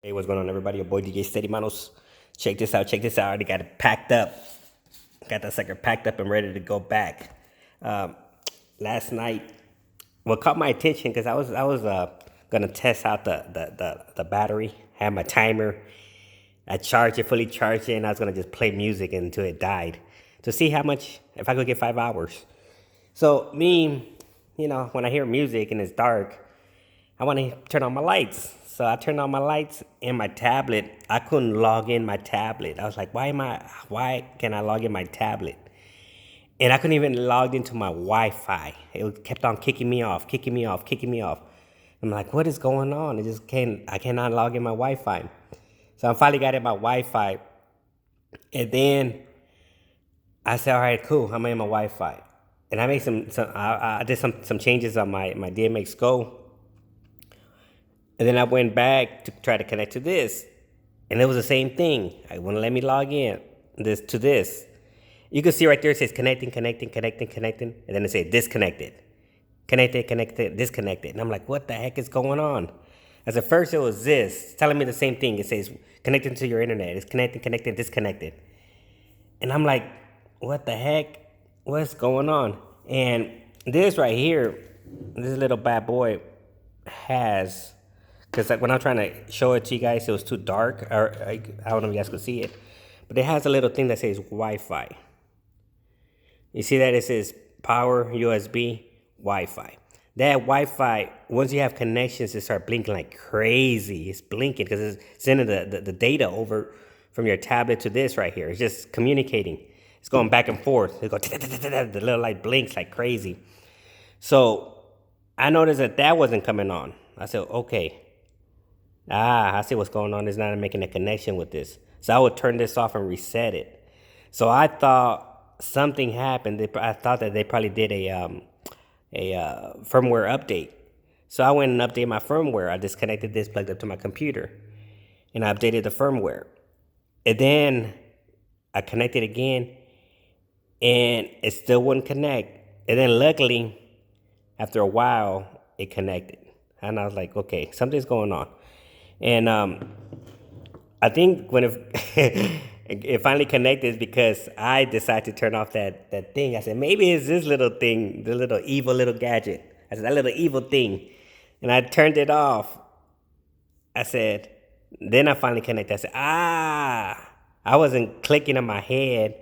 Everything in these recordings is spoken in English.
Hey, what's going on, everybody? Your boy DJ Steady Manos. Check this out. Check this out. I already got it packed up. Got that sucker packed up and ready to go back. Um, Last night, what caught my attention because I was gonna test out the battery. Had my timer. I charged it, fully charged it, and I was gonna just play music until it died to see how much if I could get 5 hours. So me, when I hear music and it's dark, I want to turn on my lights. So I turned on my lights and my tablet. I couldn't log in my tablet. I was like, why can I log in my tablet? And I couldn't even log into my Wi-Fi. It kept on kicking me off, kicking me off, kicking me off. I'm like, what is going on? I cannot log in my Wi-Fi. So I finally got in my Wi-Fi. And then I said, all right, cool, I'm in my Wi-Fi. And I made I did some changes on my DMX Go. And then I went back to try to connect to this. And it was the same thing. It wouldn't let me log in to this. You can see right there it says connecting. And then it says disconnected. Connected, disconnected. And I'm like, what the heck is going on? As at first it was this, telling me the same thing. It says connecting to your internet. It's connecting, disconnected. And I'm like, what the heck? What's going on? And this right here, this little bad boy has, because like when I'm trying to show it to you guys, it was too dark. Or I don't know if you guys can see it, but it has a little thing that says Wi-Fi. You see that? It says power, USB, Wi-Fi. That Wi-Fi, once you have connections, it starts blinking like crazy. It's blinking because it's sending the data over from your tablet to this right here. It's just communicating. It's going back and forth. It goes, the little light blinks like crazy. So I noticed that wasn't coming on. I said, okay. I see what's going on. It's not making a connection with this. So I would turn this off and reset it. So I thought something happened. I thought that they probably did a firmware update. So I went and updated my firmware. I disconnected this, plugged up to my computer, and I updated the firmware. And then I connected again, and it still wouldn't connect. And then luckily, after a while, it connected. And I was like, okay, something's going on. And I think when it finally connected is because I decided to turn off that thing. I said, maybe it's this little thing, the little evil little gadget. I said, that little evil thing. And I turned it off. I said, then I finally connected. I said, I wasn't clicking in my head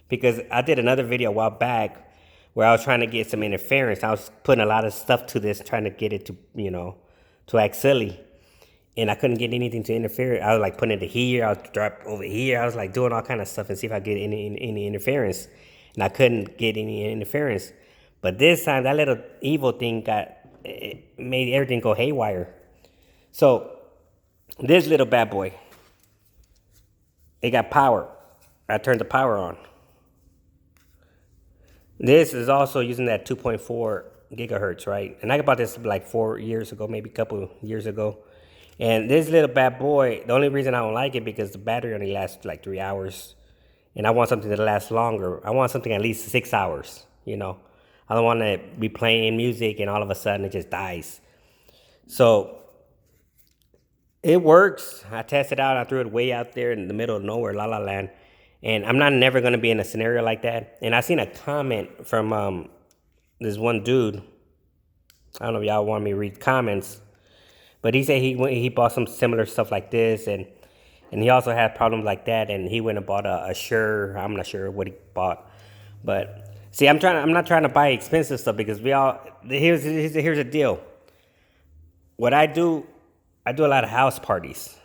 because I did another video a while back where I was trying to get some interference. I was putting a lot of stuff to this, trying to get it to act silly. And I couldn't get anything to interfere. I was like putting it here, I was drop over here. I was like doing all kind of stuff and see if I get any interference. And I couldn't get any interference. But this time, that little evil thing made everything go haywire. So this little bad boy, it got power. I turned the power on. This is also using that 2.4 gigahertz, right? And I bought this like 4 years ago, maybe a couple years ago. And this little bad boy, the only reason I don't like it because the battery only lasts like 3 hours. And I want something that lasts longer. I want something at least 6 hours, I don't want to be playing music and all of a sudden it just dies. So it works. I tested it out. I threw it way out there in the middle of nowhere, La La Land. And I'm not never going to be in a scenario like that. And I seen a comment from this one dude. I don't know if y'all want me to read comments. But he said he bought some similar stuff like this. And he also had problems like that. And he went and bought a Shure. I'm not sure what he bought. But see, I'm not trying to buy expensive stuff because here's the deal. What I do a lot of house parties.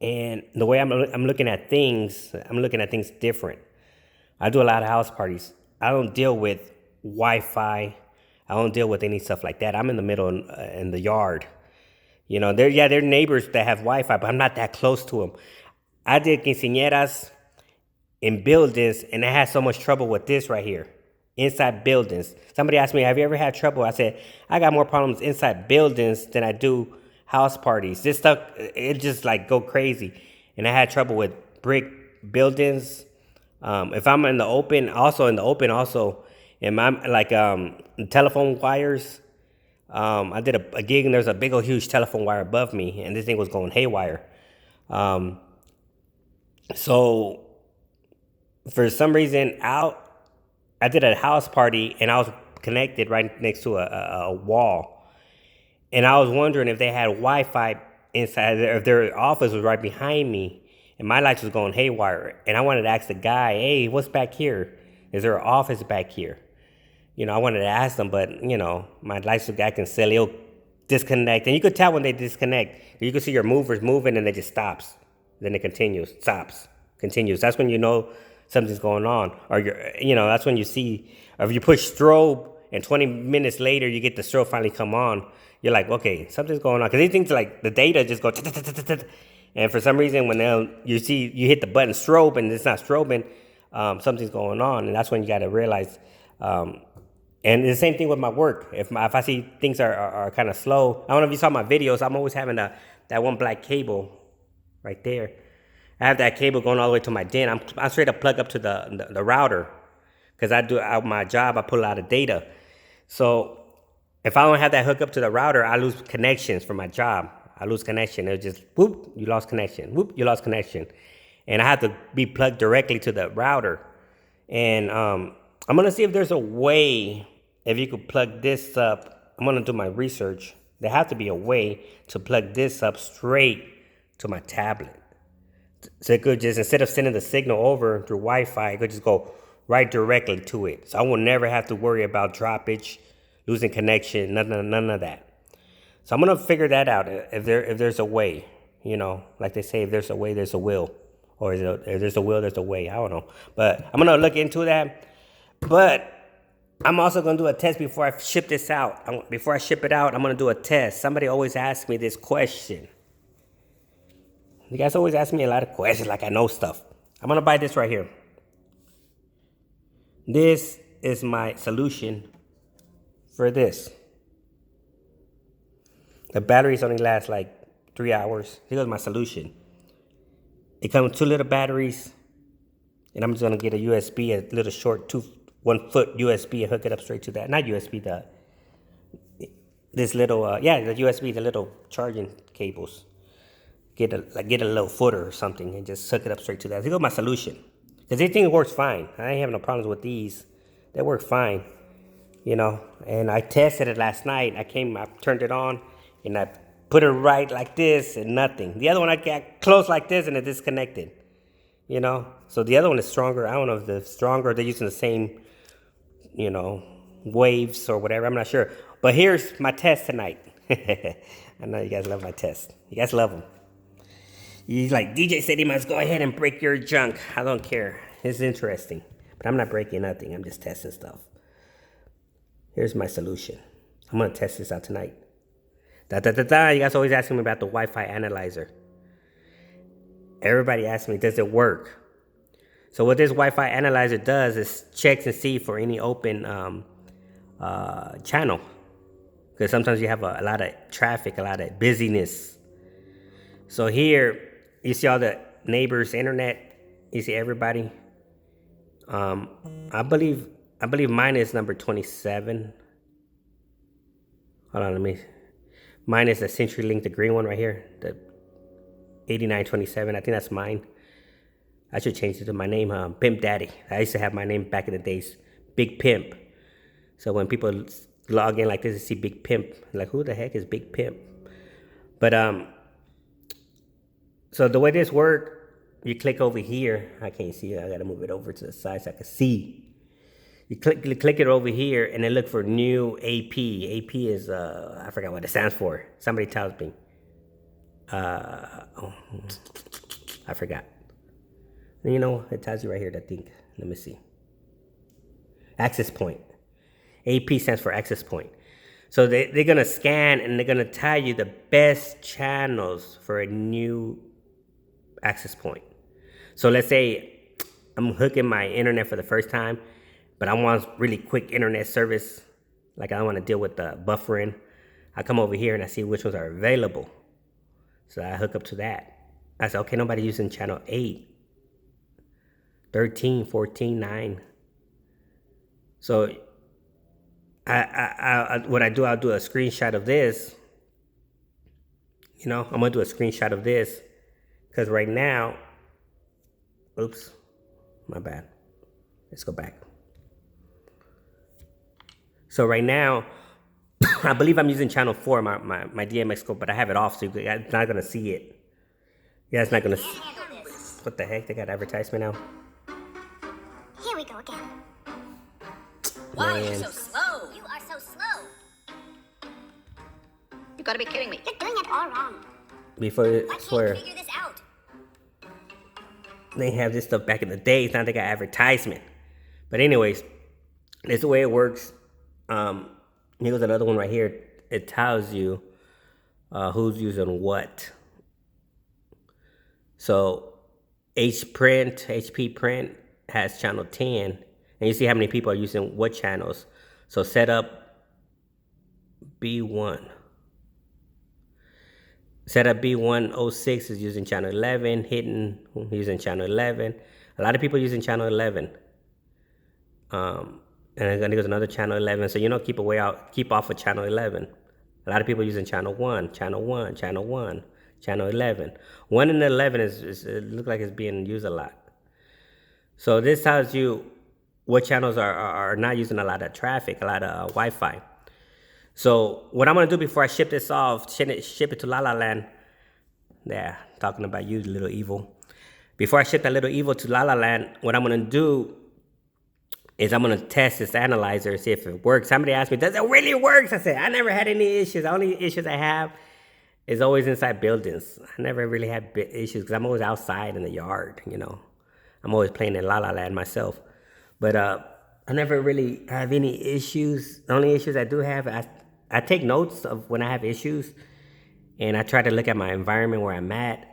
And the way I'm looking at things different. I do a lot of house parties. I don't deal with Wi-Fi. I don't deal with any stuff like that. I'm in the middle in the yard. They're neighbors that have Wi-Fi, but I'm not that close to them. I did quinceañeras in buildings, and I had so much trouble with this right here, inside buildings. Somebody asked me, have you ever had trouble? I said, I got more problems inside buildings than I do house parties. This stuff, it just like go crazy. And I had trouble with brick buildings. If I'm in the open, and my like telephone wires, I did a gig and there's a big old huge telephone wire above me, and this thing was going haywire. Um, so for some reason, I did a house party and I was connected right next to a wall, and I was wondering if they had Wi-Fi inside, if their office was right behind me, and my lights was going haywire. And I wanted to ask the guy, "Hey, what's back here? Is there an office back here?" I wanted to ask them, but my lights were acting silly. It'll disconnect, and you could tell when they disconnect. You can see your movers moving, and it just stops. Then it continues, stops, continues. That's when you know something's going on, or that's when you see. Or if you push strobe, and 20 minutes later you get the strobe finally come on, you're like, okay, something's going on, because these things like the data just go, and for some reason when you hit the button strobe and it's not strobing, something's going on, and that's when you got to realize. And the same thing with my work. If I see things are kind of slow, I don't know if you saw my videos. I'm always having that one black cable right there. I have that cable going all the way to my den. I straight up plug up to the router, because I do out my job. I pull a lot of data. So if I don't have that hook up to the router, I lose connections for my job. I lose connection. It'll just whoop, you lost connection. Whoop, you lost connection. And I have to be plugged directly to the router. And I'm gonna see if there's a way. If you could plug this up, I'm gonna do my research. There has to be a way to plug this up straight to my tablet. So it could just, instead of sending the signal over through Wi-Fi, it could just go right directly to it. So I will never have to worry about droppage, losing connection, none of that. So I'm gonna figure that out. If there's a way, like they say, if there's a way, there's a will, or if there's a will, there's a way. I don't know, but I'm gonna look into that. But I'm also going to do a test before I ship this out. Before I ship it out, I'm going to do a test. Somebody always asks me this question. You guys always ask me a lot of questions like I know stuff. I'm going to buy this right here. This is my solution for this. The batteries only last like 3 hours. Here's my solution. It comes with 2 little batteries. And I'm just going to get a USB, a little short 1 foot USB, and hook it up straight to that. Not USB, this little, the USB, the little charging cables. Get a little footer or something and just hook it up straight to that. Here goes my solution. Because everything works fine. I ain't having no problems with these. They work fine, And I tested it last night. I turned it on, and I put it right like this, and nothing. The other one I got close like this, and it disconnected. So the other one is stronger. I don't know if the stronger, they're using the same waves or whatever. I'm not sure. But here's my test tonight. I know you guys love my tests. You guys love them. He's like, DJ said he must go ahead and break your junk. I don't care. It's interesting. But I'm not breaking nothing. I'm just testing stuff. Here's my solution. I'm going to test this out tonight. You guys always asking me about the Wi-Fi Analyzer. Everybody asks me, does it work? So what this Wi-Fi Analyzer does is checks and see for any open channel. Because sometimes you have a lot of traffic, a lot of busyness. So here, you see all the neighbors' internet. You see everybody. I believe mine is number 27. Hold on, mine is the CenturyLink, the green one right here. The 8927, I think that's mine. I should change it to my name, Pimp Daddy. I used to have my name back in the days, Big Pimp. So when people log in like this and see Big Pimp, like, who the heck is Big Pimp? But so the way this works, you click over here. I can't see it. I gotta move it over to the side so I can see. You click it over here, and then look for new AP. AP is I forgot what it stands for. Somebody tells me. I forgot. It tells you right here, I think. Let me see. Access point. AP stands for access point. So they're going to scan, and they're going to tell you the best channels for a new access point. So let's say I'm hooking my internet for the first time, but I want really quick internet service. Like I don't want to deal with the buffering. I come over here and I see which ones are available. So I hook up to that. I said, okay, nobody using channel 8. 13, 14, 9. So what I do, I'll do a screenshot of this. You know, I'm gonna do a screenshot of this because right now, oops, my bad. Let's go back. So right now, I believe I'm using channel 4, my DMX scope, but I have it off, so you're not gonna see it. You guys not gonna see. What the heck? They got advertisement now. Here we go again. Why are you so slow? You are so slow. You gotta be kidding me. You're doing it all wrong. Before Why can't you figure this out? they have this stuff back in the days, now they got advertisement. But anyways, this is the way it works. Here's another one right here. It tells you who's using what. So HP Print has channel 10, and you see how many people are using what channels. So setup B1. Setup B106 is using channel 11. Hidden using channel 11. A lot of people using channel 11. And then there's another channel 11. So you know, keep off of channel 11. A lot of people using channel 1, channel 1, channel 1, channel 11. 1 and 11 it looks like it's being used a lot. So this tells you what channels are not using a lot of traffic, a lot of Wi-Fi. So what I'm gonna do before I ship this off, ship it to La La Land. Yeah, talking about you, little evil. Before I ship that little evil to La La Land, what I'm gonna do is I'm gonna test this analyzer and see if it works. Somebody asked me, does it really work? I said, I never had any issues. The only issues I have is always inside buildings. I never really had issues because I'm always outside in the yard, you know. I'm always playing in La La Land myself. But I never really have any issues. The only issues I do have, I take notes of when I have issues, and I try to look at my environment where I'm at.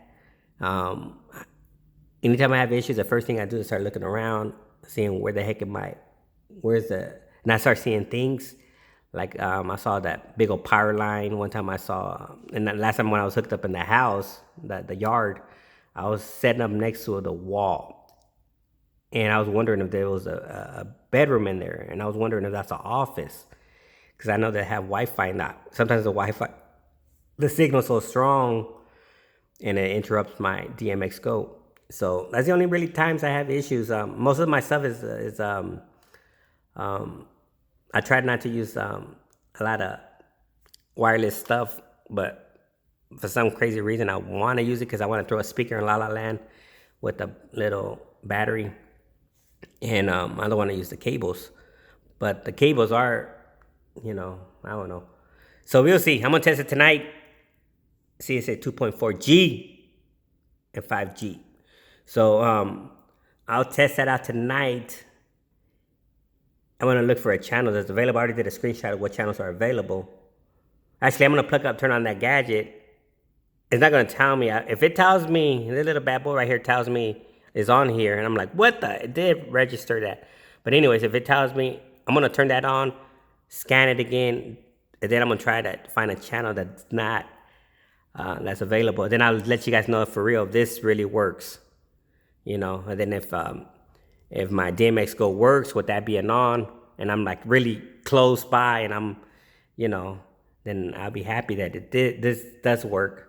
Anytime I have issues, the first thing I do is start looking around, seeing where the heck and I start seeing things. Like I saw that big old power line one time I saw, and the last time when I was hooked up in the house, the yard, I was setting up next to the wall. And I was wondering if there was a bedroom in there, and I was wondering if that's an office. Because I know they have Wi-Fi now. Sometimes the signal's so strong, and it interrupts my DMX scope. So that's the only really times I have issues. Most of my stuff is I tried not to use a lot of wireless stuff, but for some crazy reason I want to use it because I want to throw a speaker in La La Land with a little battery, and I don't want to use the cables. But the cables are, you know, I don't know. So we'll see. I'm gonna test it tonight. See, it's at 2.4G and 5G. So I'll test that out tonight. I'm gonna look for a channel that's available. I already did a screenshot of what channels are available. Actually, I'm gonna turn on that gadget. It's not gonna tell me. If it tells me, this little bad boy right here tells me is on here, and I'm like, what the? It did register that. But anyways, if it tells me, I'm gonna turn that on, scan it again, and then I'm gonna try to find a channel that's not that's available. Then I'll let you guys know if for real this really works, you know. And then if my DMX Go works with that being on, and I'm like really close by, and I'm, you know, then I'll be happy that this does work.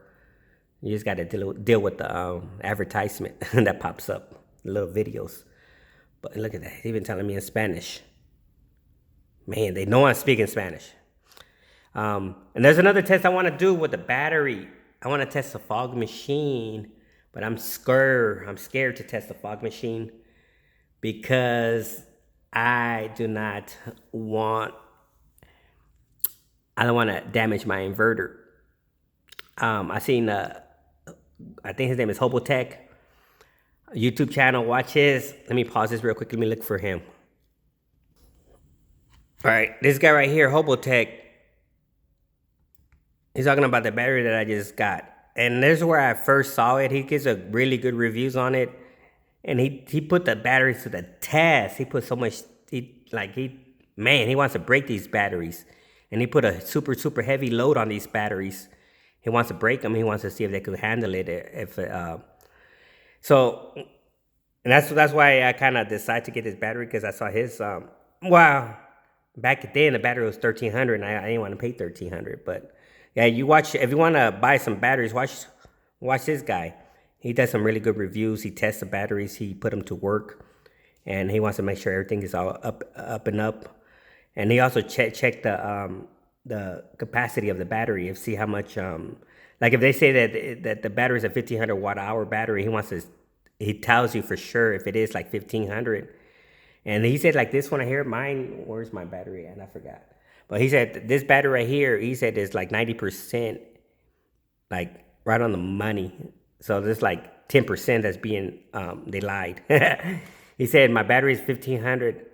You just got to deal with the advertisement that pops up, the little videos. But look at that, he's even telling me in Spanish. Man, they know I'm speaking Spanish. And there's another test I want to do with the battery. I want to test the fog machine, but I'm scared. I'm scared to test the fog machine because I don't want to damage my inverter. I seen I think his name is Hobotech, YouTube channel. Watch his. Let me pause this real quick. Let me look for him. All right, this guy right here, Hobotech, he's talking about the battery that I just got. And this is where I first saw it. He gives a really good reviews on it. And he put the batteries to the test. He put so much, he wants to break these batteries. And he put a super, super heavy load on these batteries. He wants to break them. He wants to see if they could handle it. So that's why I kind of decided to get this battery, because I saw his, wow. back then the battery was 1,300, and I didn't want to pay 1,300. But yeah, you watch if you want to buy some batteries, watch this guy. He does some really good reviews. He tests the batteries. He put them to work, and he wants to make sure everything is all up and up. And he also check the capacity of the battery and see how much like if they say that the battery is a 1,500 watt hour battery, he tells you for sure if it is like 1,500. And he said like this one here, mine, where's my battery at? I forgot. But he said this battery right here, he said is like 90%, like right on the money. So there's like 10% that's being, they lied. He said my battery is 1,500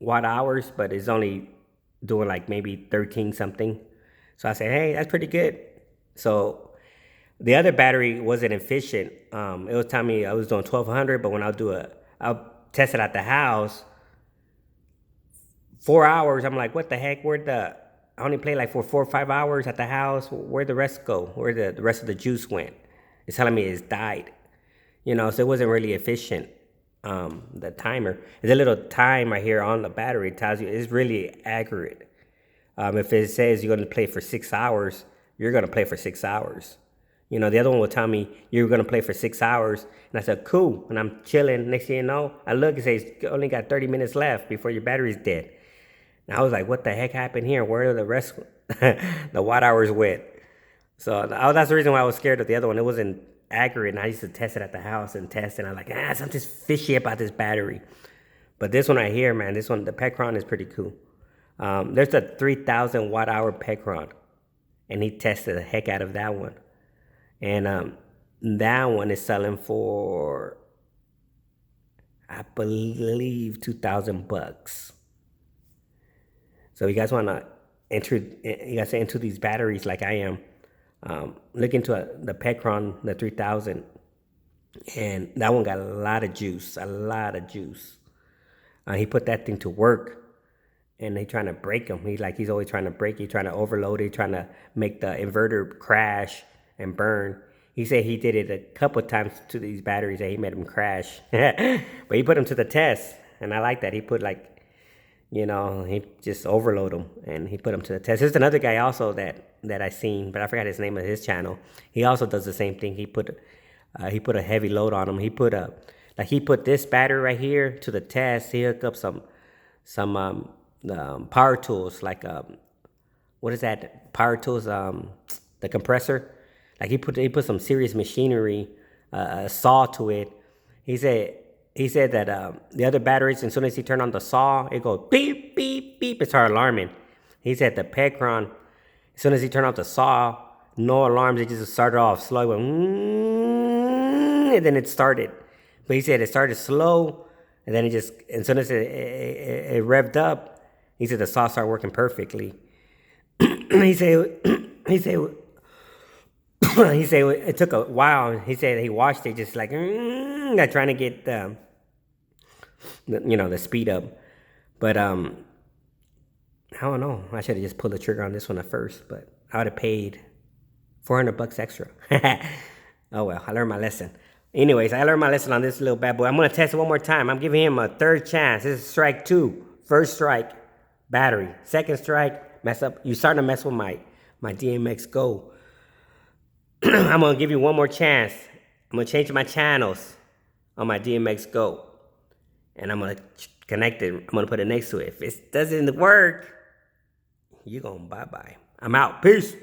watt hours, but it's only doing like maybe 13 something. So I said, hey, that's pretty good. So the other battery wasn't efficient. It was telling me I was doing 1,200, but when I'll test it at the house, 4 hours, I'm like, what the heck? I only played like for 4 or 5 hours at the house. Where'd the rest go? Where the rest of the juice went? It's telling me it's died. So it wasn't really efficient. The timer. There's a little time right here on the battery. It tells you it's really accurate. If it says you're going to play for 6 hours, you're going to play for 6 hours. The other one will tell me you're going to play for 6 hours. And I said, cool. And I'm chilling. Next thing you know, I look and says, you only got 30 minutes left before your battery's dead. And I was like, what the heck happened here? Where are the rest, the watt hours went? So that's the reason why I was scared of the other one. It wasn't accurate. And I used to test it at the house and test it. And I'm like, something's fishy about this battery. But this one right here, man, the Pecron is pretty cool. There's a 3,000 watt hour Pecron. And he tested the heck out of that one. And that one is selling for, I believe, $2,000. So you guys want to enter these batteries like I am. Look into the Pecron, the 3000, and that one got a lot of juice. He put that thing to work, and they trying to break him. He's always trying to break. He's trying to overload it, trying to make the inverter crash and burn. He said he did it a couple times to these batteries that he made them crash, but he put them to the test, and I like that. He put he just overload them, and he put them to the test. There's another guy also that I seen, but I forgot his name of his channel. He also does the same thing. He put a heavy load on him. He put this battery right here to the test. He hooked up some power tools, what is that? Power tools, the compressor. Like he put some serious machinery, a saw to it. He said that the other batteries, as soon as he turned on the saw, it goes beep, beep, beep. It started alarming. He said the Pecron, as soon as he turned off the saw, no alarms. It just started off slow. It went, and then it started. But he said it started slow, and then as soon as it revved up, he said the saw started working perfectly. he said it took a while. He said he watched it just like trying to get the speed up. But I don't know. I should have just pulled the trigger on this one at first, but I would have paid $400 extra. Oh well, I learned my lesson. Anyways, I learned my lesson on this little bad boy. I'm gonna test it one more time. I'm giving him a third chance. This is strike 2. First strike, battery. Second strike, mess up. You're starting to mess with my DMX Go. I'm going to give you one more chance. I'm going to change my channels on my DMX Go. And I'm going to connect it. I'm going to put it next to it. If it doesn't work, you're going to bye-bye. I'm out. Peace.